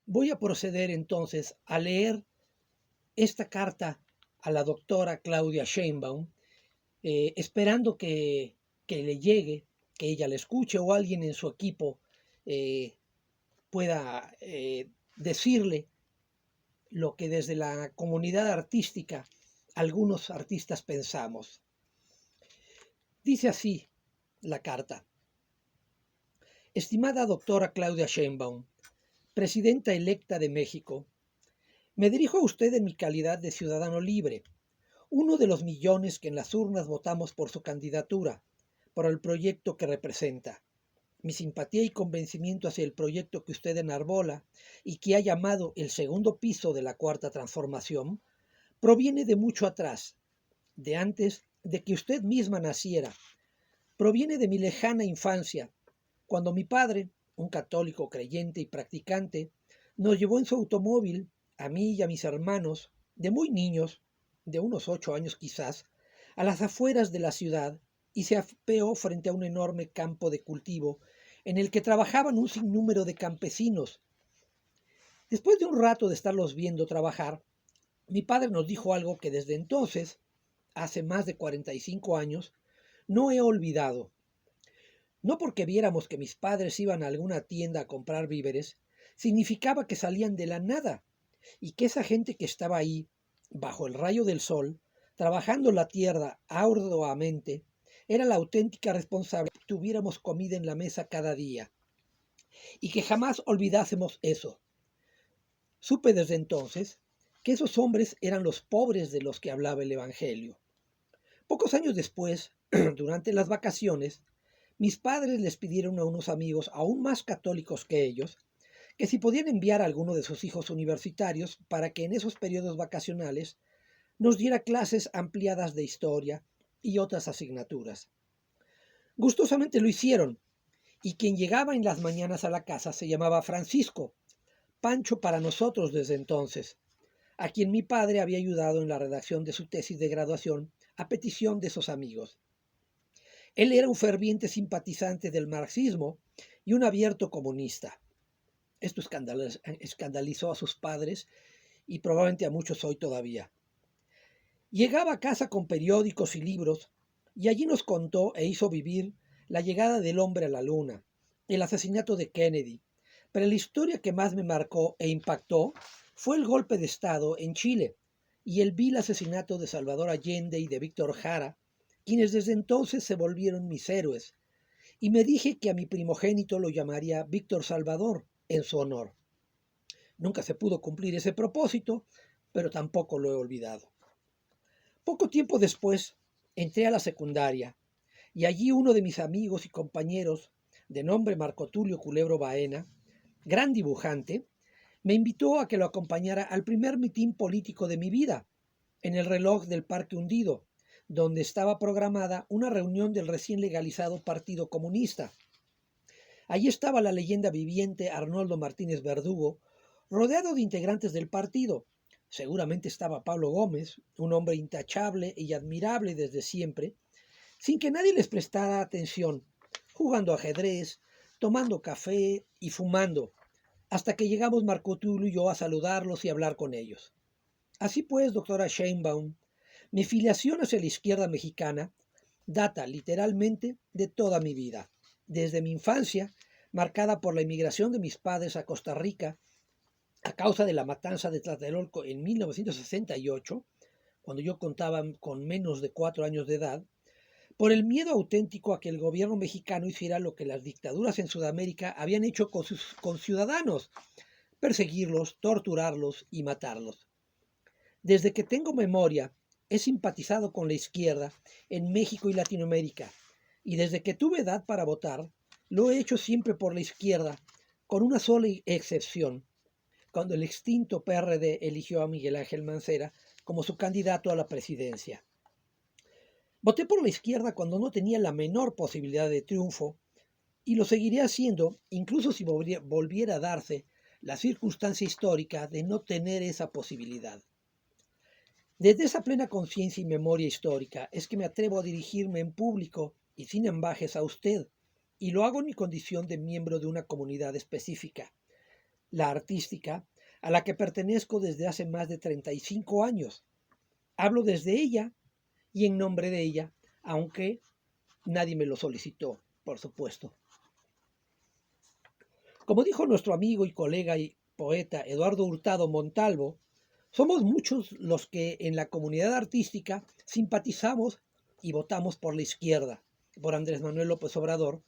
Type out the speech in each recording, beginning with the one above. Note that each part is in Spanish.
Voy a proceder entonces a leer esta carta a la doctora Claudia Sheinbaum, esperando que le llegue, que ella la escuche o alguien en su equipo eh, pueda decirle lo que desde la comunidad artística algunos artistas pensamos. Dice así la carta. Estimada doctora Claudia Sheinbaum, presidenta electa de México, me dirijo a usted en mi calidad de ciudadano libre, uno de los millones que en las urnas votamos por su candidatura, por el proyecto que representa. Mi simpatía y convencimiento hacia el proyecto que usted enarbola y que ha llamado el segundo piso de la Cuarta Transformación proviene de mucho atrás, de antes de que usted misma naciera. Proviene de mi lejana infancia, cuando mi padre, un católico creyente y practicante, nos llevó en su automóvil, a mí y a mis hermanos, de muy niños, de unos 8 años quizás, a las afueras de la ciudad y se apeó frente a un enorme campo de cultivo en el que trabajaban un sinnúmero de campesinos. Después de un rato de estarlos viendo trabajar, mi padre nos dijo algo que desde entonces, hace más de 45 años, no he olvidado. No porque viéramos que mis padres iban a alguna tienda a comprar víveres, significaba que salían de la nada y que esa gente que estaba ahí, bajo el rayo del sol, trabajando la tierra arduamente, era la auténtica responsable de que tuviéramos comida en la mesa cada día y que jamás olvidásemos eso. Supe desde entonces que esos hombres eran los pobres de los que hablaba el Evangelio. Pocos años después, durante las vacaciones, mis padres les pidieron a unos amigos aún más católicos que ellos que si podían enviar a alguno de sus hijos universitarios para que en esos periodos vacacionales nos diera clases ampliadas de historia y otras asignaturas. Gustosamente lo hicieron, y quien llegaba en las mañanas a la casa se llamaba Francisco, Pancho para nosotros desde entonces, a quien mi padre había ayudado en la redacción de su tesis de graduación a petición de esos amigos. Él era un ferviente simpatizante del marxismo y un abierto comunista. Esto escandalizó a sus padres y probablemente a muchos hoy todavía. Llegaba a casa con periódicos y libros y allí nos contó e hizo vivir la llegada del hombre a la luna, el asesinato de Kennedy, pero la historia que más me marcó e impactó fue el golpe de Estado en Chile y el vil asesinato de Salvador Allende y de Víctor Jara, quienes desde entonces se volvieron mis héroes, y me dije que a mi primogénito lo llamaría Víctor Salvador en su honor. Nunca se pudo cumplir ese propósito, pero tampoco lo he olvidado. Poco tiempo después entré a la secundaria y allí uno de mis amigos y compañeros, de nombre Marco Tulio Culebro Baena, gran dibujante, me invitó a que lo acompañara al primer mitin político de mi vida, en el reloj del Parque Hundido, donde estaba programada una reunión del recién legalizado Partido Comunista. Allí estaba la leyenda viviente Arnoldo Martínez Verdugo, rodeado de integrantes del partido. Seguramente estaba Pablo Gómez, un hombre intachable y admirable desde siempre, sin que nadie les prestara atención, jugando ajedrez, tomando café y fumando, hasta que llegamos Marco Tulio y yo a saludarlos y hablar con ellos. Así pues, doctora Sheinbaum, mi filiación hacia la izquierda mexicana data literalmente de toda mi vida, desde mi infancia, marcada por la emigración de mis padres a Costa Rica a causa de la matanza de Tlatelolco en 1968, cuando yo contaba con menos de 4 años de edad, por el miedo auténtico a que el gobierno mexicano hiciera lo que las dictaduras en Sudamérica habían hecho con sus conciudadanos, perseguirlos, torturarlos y matarlos. Desde que tengo memoria, he simpatizado con la izquierda en México y Latinoamérica, y desde que tuve edad para votar, lo he hecho siempre por la izquierda, con una sola excepción, cuando el extinto PRD eligió a Miguel Ángel Mancera como su candidato a la presidencia. Voté por la izquierda cuando no tenía la menor posibilidad de triunfo, y lo seguiré haciendo incluso si volviera a darse la circunstancia histórica de no tener esa posibilidad. Desde esa plena conciencia y memoria histórica es que me atrevo a dirigirme en público y sin ambajes a usted, y lo hago en mi condición de miembro de una comunidad específica, la artística, a la que pertenezco desde hace más de 35 años. Hablo desde ella y en nombre de ella, aunque nadie me lo solicitó, por supuesto. Como dijo nuestro amigo y colega y poeta Eduardo Hurtado Montalvo, somos muchos los que en la comunidad artística simpatizamos y votamos por la izquierda, por Andrés Manuel López Obrador,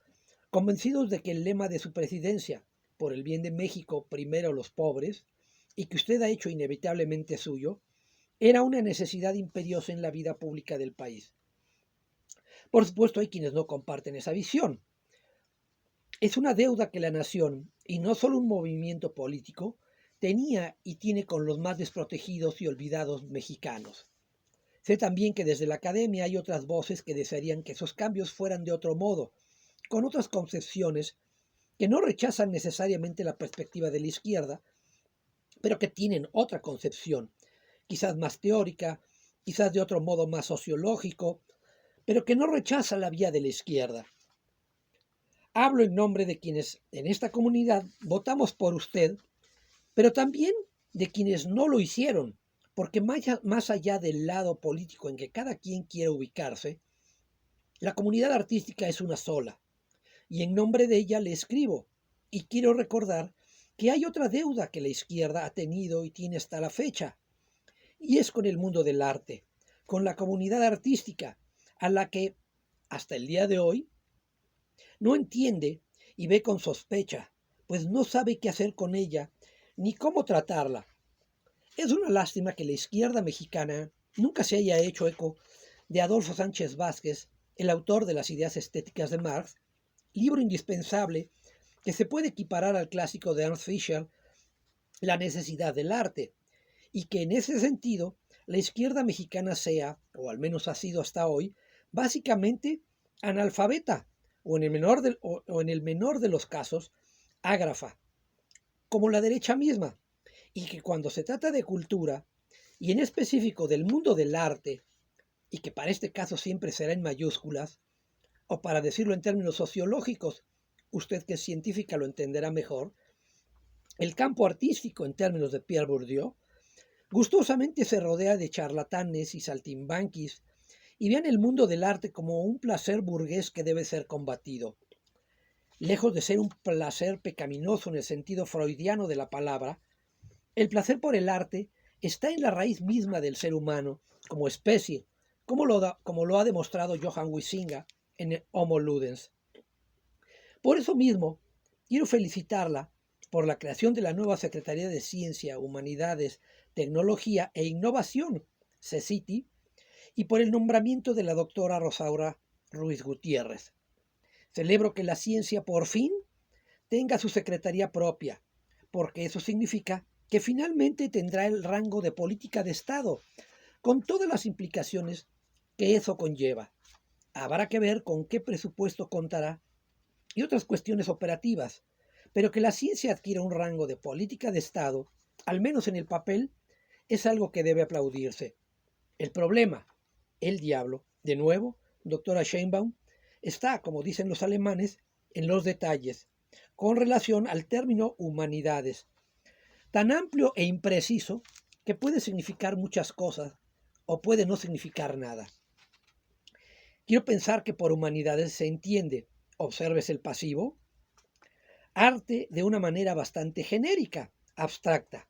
convencidos de que el lema de su presidencia, por el bien de México, primero los pobres, y que usted ha hecho inevitablemente suyo, era una necesidad imperiosa en la vida pública del país. Por supuesto, hay quienes no comparten esa visión. Es una deuda que la nación, y no solo un movimiento político, tenía y tiene con los más desprotegidos y olvidados mexicanos. Sé también que desde la academia hay otras voces que desearían que esos cambios fueran de otro modo, con otras concepciones que no rechazan necesariamente la perspectiva de la izquierda, pero que tienen otra concepción, quizás más teórica, quizás de otro modo más sociológico, pero que no rechaza la vía de la izquierda. Hablo en nombre de quienes en esta comunidad votamos por usted, pero también de quienes no lo hicieron, porque más allá del lado político en que cada quien quiere ubicarse, la comunidad artística es una sola, y en nombre de ella le escribo, y quiero recordar que hay otra deuda que la izquierda ha tenido y tiene hasta la fecha, y es con el mundo del arte, con la comunidad artística, a la que, hasta el día de hoy, no entiende y ve con sospecha, pues no sabe qué hacer con ella ni cómo tratarla. Es una lástima que la izquierda mexicana nunca se haya hecho eco de Adolfo Sánchez Vázquez, el autor de Las ideas estéticas de Marx, libro indispensable que se puede equiparar al clásico de Ernst Fischer, La necesidad del arte, y que en ese sentido la izquierda mexicana sea, o al menos ha sido hasta hoy, básicamente analfabeta, o en el menor de los casos, ágrafa, como la derecha misma, y que cuando se trata de cultura, y en específico del mundo del arte, y que para este caso siempre será en mayúsculas, o para decirlo en términos sociológicos, usted que es científica lo entenderá mejor, el campo artístico en términos de Pierre Bourdieu, gustosamente se rodea de charlatanes y saltimbanquis y vean el mundo del arte como un placer burgués que debe ser combatido. Lejos de ser un placer pecaminoso en el sentido freudiano de la palabra, el placer por el arte está en la raíz misma del ser humano como especie, como lo ha demostrado Johann Huizinga en el Homo Ludens. Por eso mismo, quiero felicitarla por la creación de la nueva Secretaría de Ciencia, Humanidades, Tecnología e Innovación, CECITI, y por el nombramiento de la doctora Rosaura Ruiz Gutiérrez. Celebro que la ciencia por fin tenga su secretaría propia, porque eso significa que finalmente tendrá el rango de política de Estado, con todas las implicaciones que eso conlleva. Habrá que ver con qué presupuesto contará y otras cuestiones operativas, pero que la ciencia adquiera un rango de política de Estado, al menos en el papel, es algo que debe aplaudirse. El problema, el diablo, de nuevo, doctora Sheinbaum, está, como dicen los alemanes, en los detalles, con relación al término humanidades, tan amplio e impreciso que puede significar muchas cosas o puede no significar nada. Quiero pensar que por humanidades se entiende, observes el pasivo, arte de una manera bastante genérica, abstracta.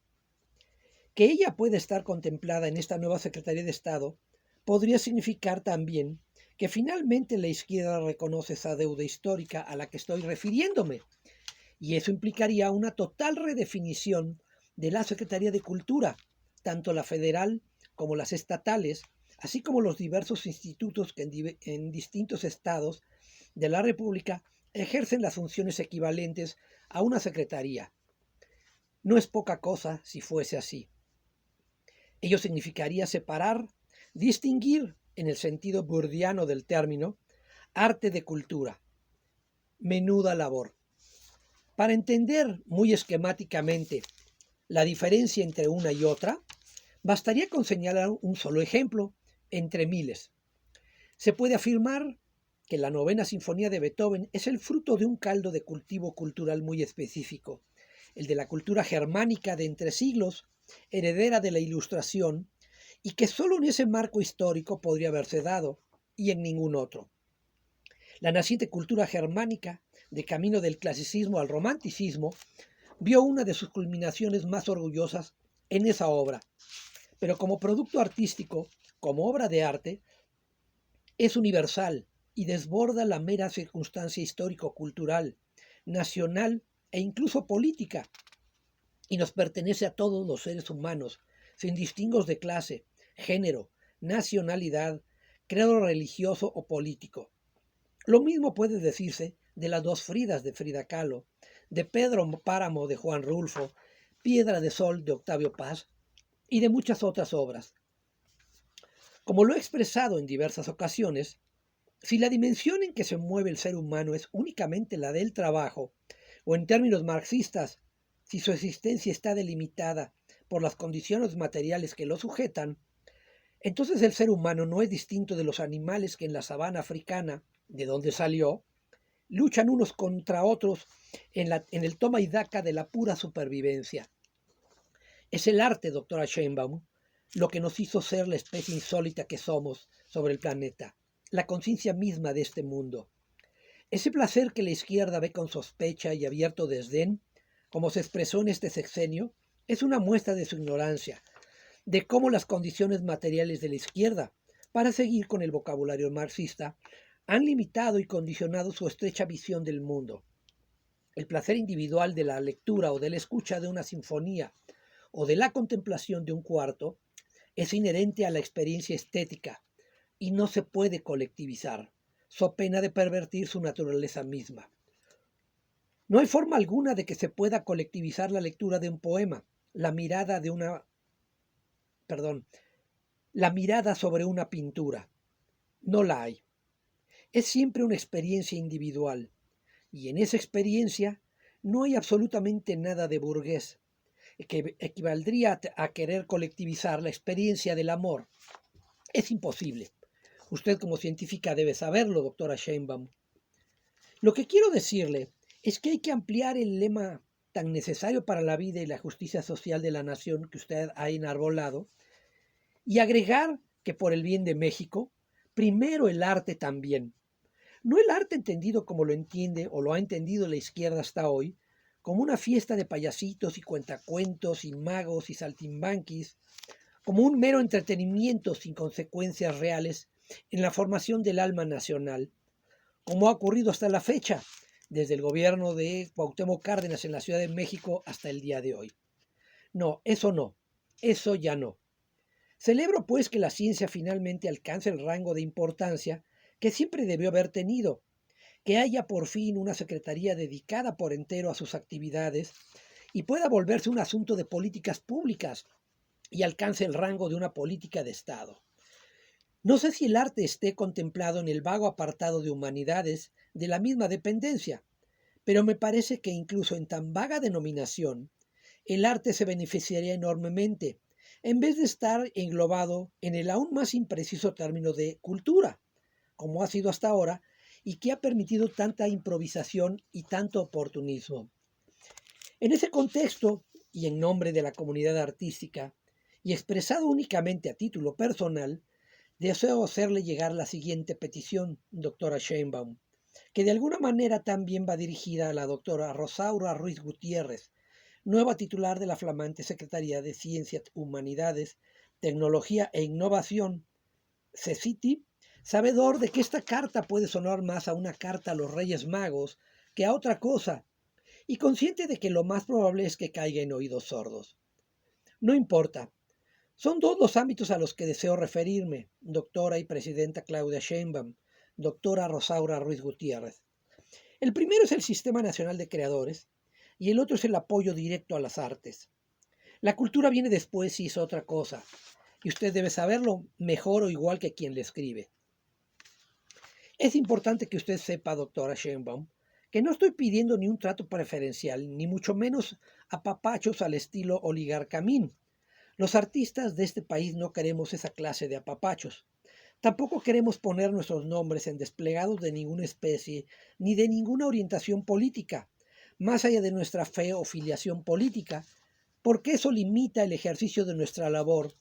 Que ella puede estar contemplada en esta nueva Secretaría de Estado podría significar también que finalmente la izquierda reconoce esa deuda histórica a la que estoy refiriéndome, y eso implicaría una total redefinición de la Secretaría de Cultura, tanto la federal como las estatales, así como los diversos institutos que en distintos estados de la República ejercen las funciones equivalentes a una secretaría. No es poca cosa si fuese así. Ello significaría separar, distinguir, en el sentido burdiano del término, arte de cultura. Menuda labor. Para entender muy esquemáticamente la diferencia entre una y otra, bastaría con señalar un solo ejemplo entre miles. Se puede afirmar que la novena sinfonía de Beethoven es el fruto de un caldo de cultivo cultural muy específico, el de la cultura germánica de entre siglos, heredera de la Ilustración, y que solo en ese marco histórico podría haberse dado, y en ningún otro. La naciente cultura germánica, de camino del clasicismo al romanticismo, vio una de sus culminaciones más orgullosas en esa obra, pero como producto artístico, como obra de arte, es universal y desborda la mera circunstancia histórico-cultural, nacional e incluso política, y nos pertenece a todos los seres humanos, sin distingos de clase, género, nacionalidad, credo religioso o político. Lo mismo puede decirse de las dos Fridas de Frida Kahlo, de Pedro Páramo de Juan Rulfo, Piedra de Sol de Octavio Paz y de muchas otras obras. Como lo he expresado en diversas ocasiones, si la dimensión en que se mueve el ser humano es únicamente la del trabajo, o en términos marxistas, si su existencia está delimitada por las condiciones materiales que lo sujetan, entonces el ser humano no es distinto de los animales que en la sabana africana, de donde salió, luchan unos contra otros en el toma y daca de la pura supervivencia. Es el arte, doctora Sheinbaum, lo que nos hizo ser la especie insólita que somos sobre el planeta, la conciencia misma de este mundo. Ese placer que la izquierda ve con sospecha y abierto desdén, como se expresó en este sexenio, es una muestra de su ignorancia, de cómo las condiciones materiales de la izquierda, para seguir con el vocabulario marxista, han limitado y condicionado su estrecha visión del mundo. El placer individual de la lectura o de la escucha de una sinfonía o de la contemplación de un cuarto es inherente a la experiencia estética y no se puede colectivizar, so pena de pervertir su naturaleza misma. No hay forma alguna de que se pueda colectivizar la lectura de un poema, la mirada sobre una pintura. No la hay. Es siempre una experiencia individual, y en esa experiencia no hay absolutamente nada de burgués, que equivaldría a querer colectivizar la experiencia del amor. Es imposible. Usted como científica debe saberlo, doctora Sheinbaum. Lo que quiero decirle es que hay que ampliar el lema tan necesario para la vida y la justicia social de la nación que usted ha enarbolado y agregar que por el bien de México, primero el arte también. No el arte entendido como lo entiende o lo ha entendido la izquierda hasta hoy, como una fiesta de payasitos y cuentacuentos y magos y saltimbanquis, como un mero entretenimiento sin consecuencias reales en la formación del alma nacional, como ha ocurrido hasta la fecha, desde el gobierno de Cuauhtémoc Cárdenas en la Ciudad de México hasta el día de hoy. No, eso ya no. Celebro pues que la ciencia finalmente alcance el rango de importancia que siempre debió haber tenido, que haya por fin una secretaría dedicada por entero a sus actividades y pueda volverse un asunto de políticas públicas y alcance el rango de una política de Estado. No sé si el arte esté contemplado en el vago apartado de humanidades de la misma dependencia, pero me parece que incluso en tan vaga denominación, el arte se beneficiaría enormemente, en vez de estar englobado en el aún más impreciso término de cultura, como ha sido hasta ahora, y que ha permitido tanta improvisación y tanto oportunismo. En ese contexto, y en nombre de la comunidad artística, y expresado únicamente a título personal, deseo hacerle llegar la siguiente petición, doctora Sheinbaum, que de alguna manera también va dirigida a la doctora Rosaura Ruiz Gutiérrez, nueva titular de la flamante Secretaría de Ciencias, Humanidades, Tecnología e Innovación, CECITI, sabedor de que esta carta puede sonar más a una carta a los Reyes Magos que a otra cosa, y consciente de que lo más probable es que caiga en oídos sordos. No importa. Son dos los ámbitos a los que deseo referirme, doctora y presidenta Claudia Sheinbaum, doctora Rosaura Ruiz Gutiérrez. El primero es el Sistema Nacional de Creadores y el otro es el apoyo directo a las artes. La cultura viene después y es otra cosa, y usted debe saberlo mejor o igual que quien le escribe. Es importante que usted sepa, doctora Sheinbaum, que no estoy pidiendo ni un trato preferencial, ni mucho menos apapachos al estilo oligarcamín. Los artistas de este país no queremos esa clase de apapachos. Tampoco queremos poner nuestros nombres en desplegados de ninguna especie ni de ninguna orientación política, más allá de nuestra fe o filiación política, porque eso limita el ejercicio de nuestra labor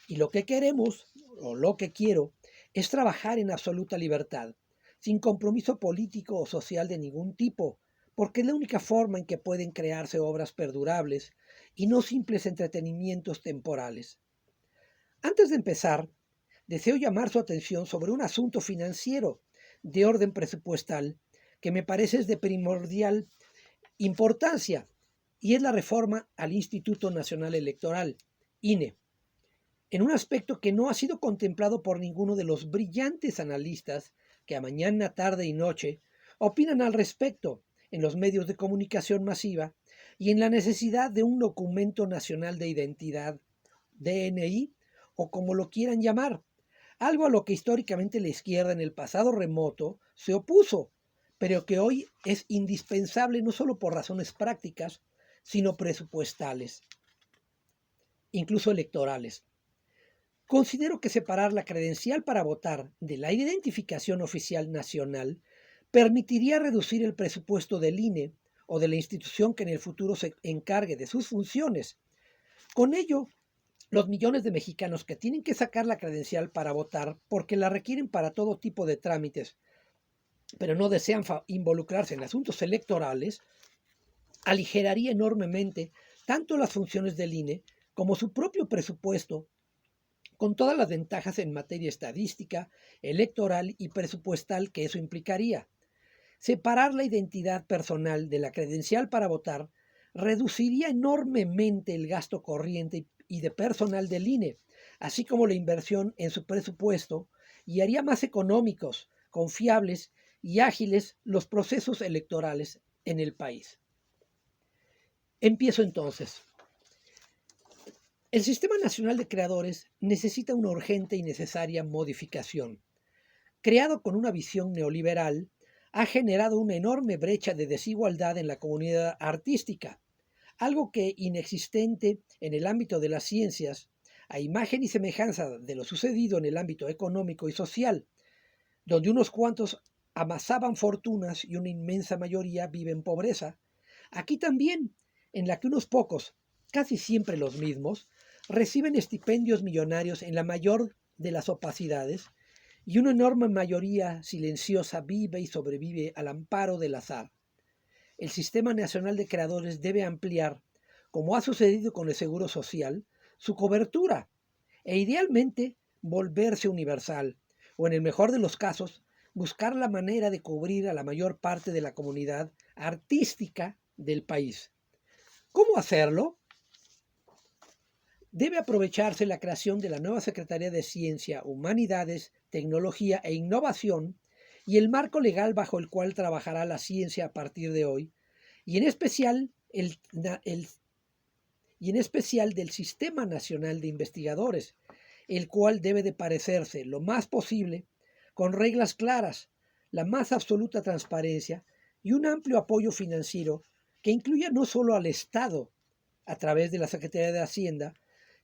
y lo que queremos, o lo que quiero, es trabajar en absoluta libertad, sin compromiso político o social de ningún tipo, porque es la única forma en que pueden crearse obras perdurables y no simples entretenimientos temporales. Antes de empezar, deseo llamar su atención sobre un asunto financiero de orden presupuestal que me parece es de primordial importancia y es la reforma al Instituto Nacional Electoral, INE, en un aspecto que no ha sido contemplado por ninguno de los brillantes analistas que a mañana, tarde y noche opinan al respecto en los medios de comunicación masiva y en la necesidad de un documento nacional de identidad, DNI, o como lo quieran llamar, algo a lo que históricamente la izquierda en el pasado remoto se opuso, pero que hoy es indispensable no solo por razones prácticas, sino presupuestales, incluso electorales. Considero que separar la credencial para votar de la identificación oficial nacional permitiría reducir el presupuesto del INE o de la institución que en el futuro se encargue de sus funciones. Con ello, los millones de mexicanos que tienen que sacar la credencial para votar porque la requieren para todo tipo de trámites, pero no desean involucrarse en asuntos electorales, aligeraría enormemente tanto las funciones del INE como su propio presupuesto, con todas las ventajas en materia estadística, electoral y presupuestal que eso implicaría. Separar la identidad personal de la credencial para votar reduciría enormemente el gasto corriente y de personal del INE, así como la inversión en su presupuesto, y haría más económicos, confiables y ágiles los procesos electorales en el país. Empiezo entonces. El Sistema Nacional de Creadores necesita una urgente y necesaria modificación. Creado con una visión neoliberal, ha generado una enorme brecha de desigualdad en la comunidad artística, algo que inexistente en el ámbito de las ciencias, a imagen y semejanza de lo sucedido en el ámbito económico y social, donde unos cuantos amasaban fortunas y una inmensa mayoría vive en pobreza. Aquí también, en la que unos pocos, casi siempre los mismos, reciben estipendios millonarios en la mayor de las opacidades, y una enorme mayoría silenciosa vive y sobrevive al amparo del azar. El Sistema Nacional de Creadores debe ampliar, como ha sucedido con el Seguro Social, su cobertura e idealmente volverse universal, o en el mejor de los casos, buscar la manera de cubrir a la mayor parte de la comunidad artística del país. ¿Cómo hacerlo? Debe aprovecharse la creación de la nueva Secretaría de Ciencia, Humanidades, Tecnología e Innovación y el marco legal bajo el cual trabajará la ciencia a partir de hoy, y en especial del Sistema Nacional de Investigadores, el cual debe de parecerse lo más posible con reglas claras, la más absoluta transparencia y un amplio apoyo financiero que incluya no solo al Estado a través de la Secretaría de Hacienda,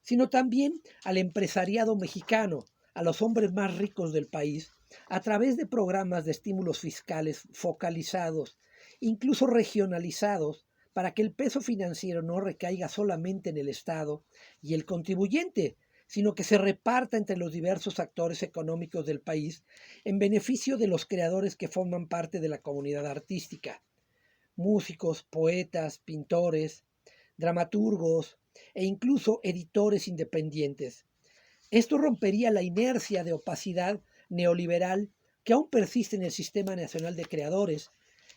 sino también al empresariado mexicano, a los hombres más ricos del país, a través de programas de estímulos fiscales focalizados, incluso regionalizados, para que el peso financiero no recaiga solamente en el Estado y el contribuyente, sino que se reparta entre los diversos actores económicos del país en beneficio de los creadores que forman parte de la comunidad artística, músicos, poetas, pintores, dramaturgos e incluso editores independientes. Esto rompería la inercia de opacidad neoliberal que aún persiste en el Sistema Nacional de Creadores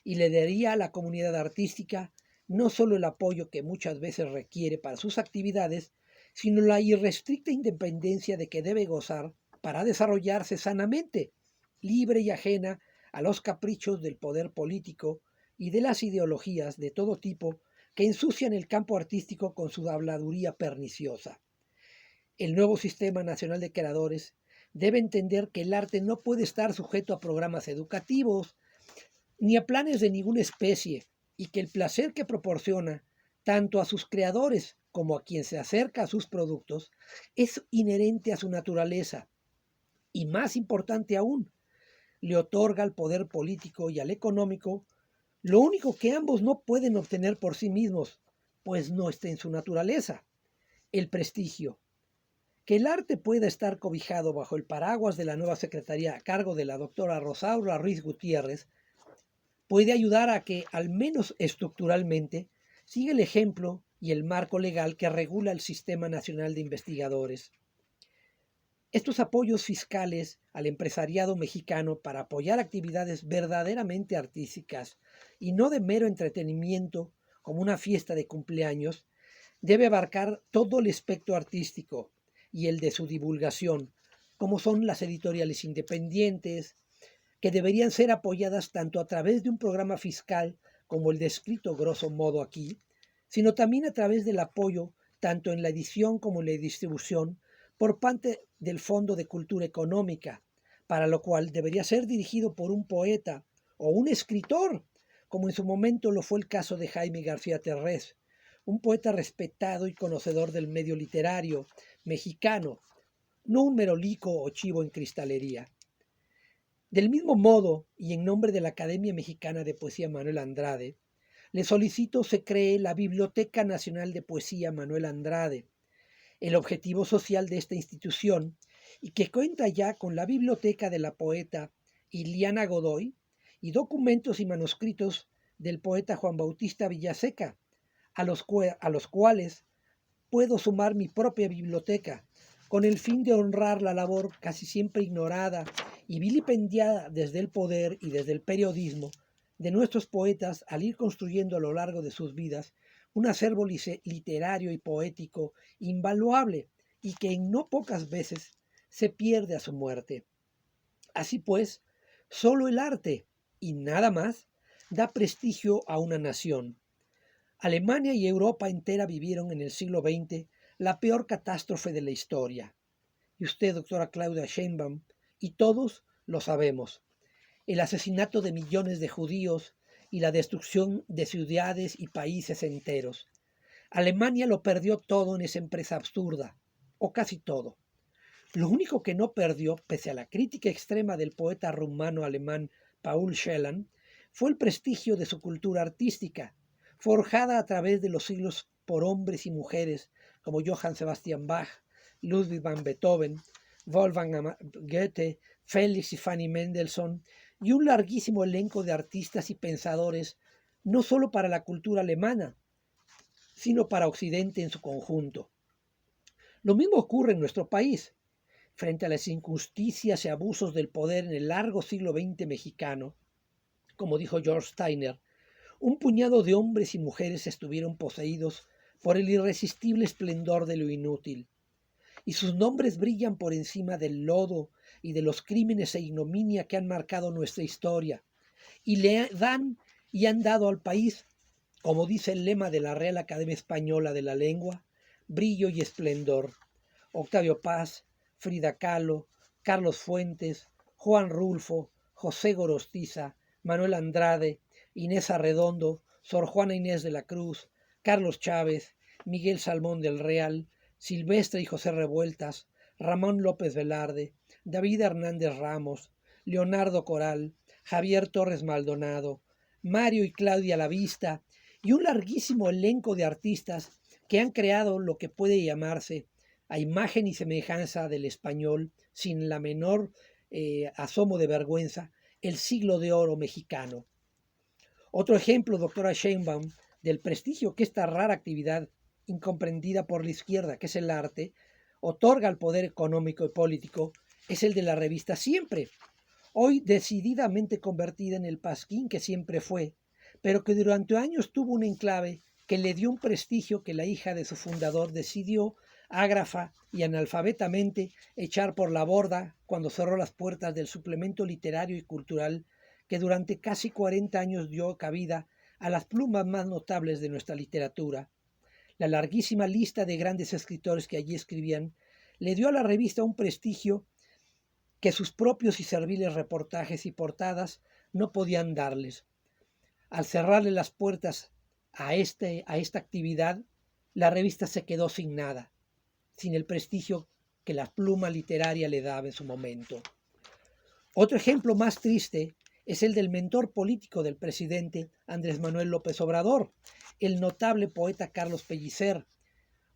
y le daría a la comunidad artística no solo el apoyo que muchas veces requiere para sus actividades, sino la irrestricta independencia de que debe gozar para desarrollarse sanamente, libre y ajena a los caprichos del poder político y de las ideologías de todo tipo que ensucian el campo artístico con su habladuría perniciosa. El nuevo Sistema Nacional de Creadores debe entender que el arte no puede estar sujeto a programas educativos ni a planes de ninguna especie, y que el placer que proporciona tanto a sus creadores como a quien se acerca a sus productos es inherente a su naturaleza y, más importante aún, le otorga al poder político y al económico Lo único que ambos no pueden obtener por sí mismos, pues no está en su naturaleza, el prestigio. Que el arte pueda estar cobijado bajo el paraguas de la nueva secretaría a cargo de la doctora Rosaura Ruiz Gutiérrez puede ayudar a que, al menos estructuralmente, siga el ejemplo y el marco legal que regula el Sistema Nacional de Investigadores. Estos apoyos fiscales al empresariado mexicano para apoyar actividades verdaderamente artísticas y no de mero entretenimiento como una fiesta de cumpleaños, debe abarcar todo el espectro artístico y el de su divulgación, como son las editoriales independientes, que deberían ser apoyadas tanto a través de un programa fiscal como el descrito grosso modo aquí, sino también a través del apoyo tanto en la edición como en la distribución por parte del Fondo de Cultura Económica, para lo cual debería ser dirigido por un poeta o un escritor, como en su momento lo fue el caso de Jaime García Terrés, un poeta respetado y conocedor del medio literario mexicano, no un merolico o chivo en cristalería. Del mismo modo, y en nombre de la Academia Mexicana de Poesía Manuel Andrade, le solicito se cree la Biblioteca Nacional de Poesía Manuel Andrade, el objetivo social de esta institución, y que cuenta ya con la biblioteca de la poeta Iliana Godoy y documentos y manuscritos del poeta Juan Bautista Villaseca, a los cuales puedo sumar mi propia biblioteca, con el fin de honrar la labor casi siempre ignorada y vilipendiada desde el poder y desde el periodismo de nuestros poetas al ir construyendo a lo largo de sus vidas un acervo literario y poético invaluable y que en no pocas veces se pierde a su muerte. Así pues, solo el arte y nada más da prestigio a una nación. Alemania y Europa entera vivieron en el siglo XX la peor catástrofe de la historia. Y usted, doctora Claudia Sheinbaum, y todos lo sabemos. El asesinato de millones de judíos y la destrucción de ciudades y países enteros. Alemania lo perdió todo en esa empresa absurda, o casi todo. Lo único que no perdió, pese a la crítica extrema del poeta rumano-alemán Paul Celan, fue el prestigio de su cultura artística, forjada a través de los siglos por hombres y mujeres como Johann Sebastian Bach, Ludwig van Beethoven, Wolfgang Goethe, Felix y Fanny Mendelssohn, y un larguísimo elenco de artistas y pensadores, no solo para la cultura alemana, sino para Occidente en su conjunto. Lo mismo ocurre en nuestro país. Frente a las injusticias y abusos del poder en el largo siglo XX mexicano, como dijo George Steiner, un puñado de hombres y mujeres estuvieron poseídos por el irresistible esplendor de lo inútil, y sus nombres brillan por encima del lodo y de los crímenes e ignominia que han marcado nuestra historia, y le dan y han dado al país, como dice el lema de la Real Academia Española de la Lengua, brillo y esplendor. Octavio Paz, Frida Kahlo, Carlos Fuentes, Juan Rulfo, José Gorostiza, Manuel Andrade, Inés Arredondo, Sor Juana Inés de la Cruz, Carlos Chávez, Miguel Salmón del Real, Silvestre y José Revueltas, Ramón López Velarde, David Hernández Ramos, Leonardo Coral, Javier Torres Maldonado, Mario y Claudia Lavista y un larguísimo elenco de artistas que han creado lo que puede llamarse a imagen y semejanza del español, sin la menor asomo de vergüenza, el siglo de oro mexicano. Otro ejemplo, doctora Sheinbaum, del prestigio que esta rara actividad, incomprendida por la izquierda, que es el arte, otorga al poder económico y político, es el de la revista Siempre, hoy decididamente convertida en el pasquín que siempre fue, pero que durante años tuvo un enclave que le dio un prestigio que la hija de su fundador decidió, ágrafa y analfabetamente, echar por la borda cuando cerró las puertas del suplemento literario y cultural que durante casi 40 años dio cabida a las plumas más notables de nuestra literatura. La larguísima lista de grandes escritores que allí escribían le dio a la revista un prestigio que sus propios y serviles reportajes y portadas no podían darles. Al cerrarle las puertas a esta actividad, la revista se quedó sin nada, sin el prestigio que la pluma literaria le daba en su momento. Otro ejemplo más triste es el del mentor político del presidente Andrés Manuel López Obrador, el notable poeta Carlos Pellicer,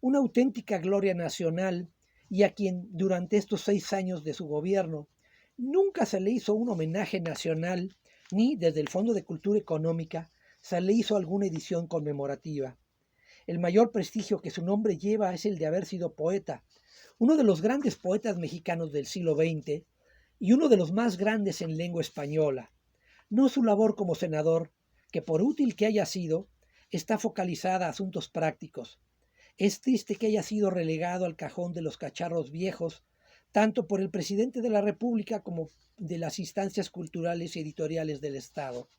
una auténtica gloria nacional y a quien durante estos 6 años de su gobierno nunca se le hizo un homenaje nacional ni desde el Fondo de Cultura Económica se le hizo alguna edición conmemorativa. El mayor prestigio que su nombre lleva es el de haber sido poeta, uno de los grandes poetas mexicanos del siglo XX y uno de los más grandes en lengua española. No su labor como senador, que por útil que haya sido, está focalizada a asuntos prácticos. Es triste que haya sido relegado al cajón de los cacharros viejos, tanto por el presidente de la República como de las instancias culturales y editoriales del Estado.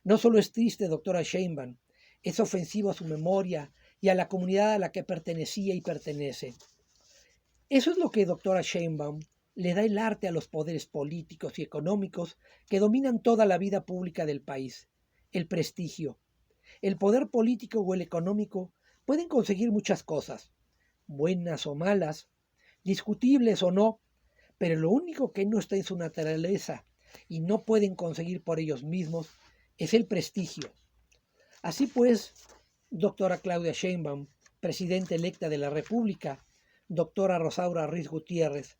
No solo es triste, doctora Sheinbaum, es ofensivo a su memoria y a la comunidad a la que pertenecía y pertenece. Eso es lo que, doctora Sheinbaum, le da el arte a los poderes políticos y económicos que dominan toda la vida pública del país, el prestigio. El poder político o el económico pueden conseguir muchas cosas, buenas o malas, discutibles o no, pero lo único que no está en su naturaleza y no pueden conseguir por ellos mismos es el prestigio. Así pues, doctora Claudia Sheinbaum, presidenta electa de la República, doctora Rosaura Ruiz Gutiérrez,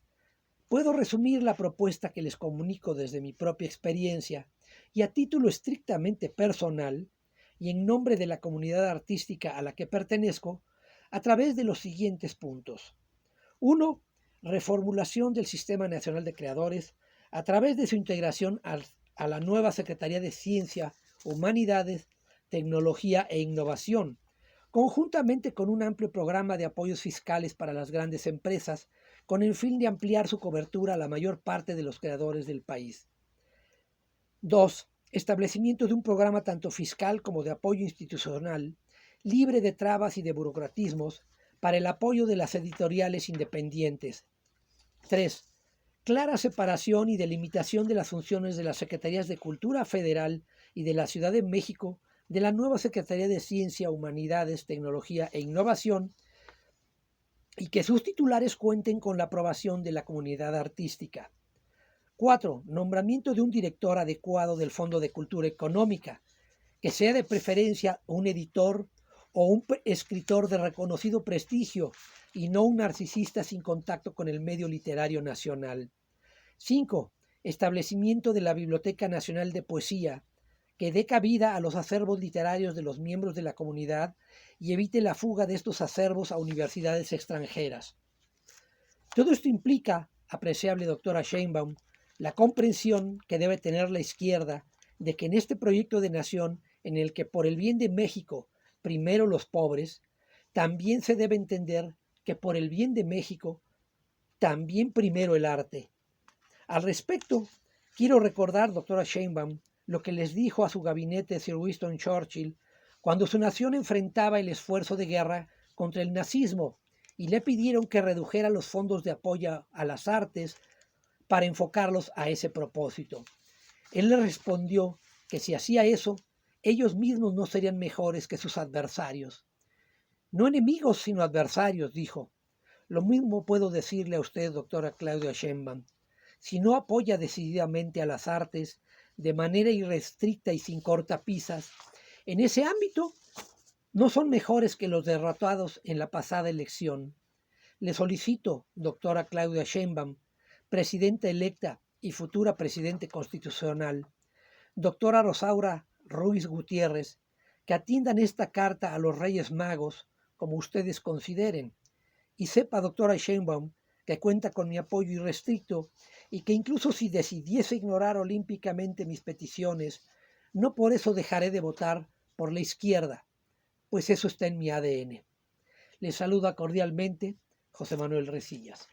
puedo resumir la propuesta que les comunico desde mi propia experiencia y a título estrictamente personal y en nombre de la comunidad artística a la que pertenezco a través de los siguientes puntos. 1. Reformulación del Sistema Nacional de Creadores a través de su integración a la nueva Secretaría de Ciencia, Humanidades, Tecnología e Innovación, conjuntamente con un amplio programa de apoyos fiscales para las grandes empresas, con el fin de ampliar su cobertura a la mayor parte de los creadores del país. 2. Establecimiento de un programa tanto fiscal como de apoyo institucional, libre de trabas y de burocratismos, para el apoyo de las editoriales independientes. 3. Clara separación y delimitación de las funciones de las Secretarías de Cultura Federal y de la Ciudad de México de la nueva Secretaría de Ciencia, Humanidades, Tecnología e Innovación, y que sus titulares cuenten con la aprobación de la comunidad artística. 4. Nombramiento de un director adecuado del Fondo de Cultura Económica, que sea de preferencia un editor o un escritor de reconocido prestigio y no un narcisista sin contacto con el medio literario nacional. 5. Establecimiento de la Biblioteca Nacional de Poesía, que dé cabida a los acervos literarios de los miembros de la comunidad y evite la fuga de estos acervos a universidades extranjeras. Todo esto implica, apreciable doctora Sheinbaum, la comprensión que debe tener la izquierda de que en este proyecto de nación, en el que por el bien de México, primero los pobres, también se debe entender que por el bien de México, también primero el arte. Al respecto, quiero recordar, doctora Sheinbaum, lo que les dijo a su gabinete Sir Winston Churchill cuando su nación enfrentaba el esfuerzo de guerra contra el nazismo y le pidieron que redujera los fondos de apoyo a las artes para enfocarlos a ese propósito. Él le respondió que si hacía eso, ellos mismos no serían mejores que sus adversarios. No enemigos, sino adversarios, dijo. Lo mismo puedo decirle a usted, doctora Claudia Sheinbaum. Si no apoya decididamente a las artes de manera irrestricta y sin cortapisas, en ese ámbito no son mejores que los derrotados en la pasada elección. Le solicito, doctora Claudia Sheinbaum, presidenta electa y futura presidente constitucional, doctora Rosaura Ruiz Gutiérrez, que atiendan esta carta a los Reyes Magos, como ustedes consideren, y sepa, doctora Sheinbaum, que cuenta con mi apoyo irrestricto y que incluso si decidiese ignorar olímpicamente mis peticiones, no por eso dejaré de votar por la izquierda, pues eso está en mi ADN. Les saluda cordialmente José Manuel Resillas.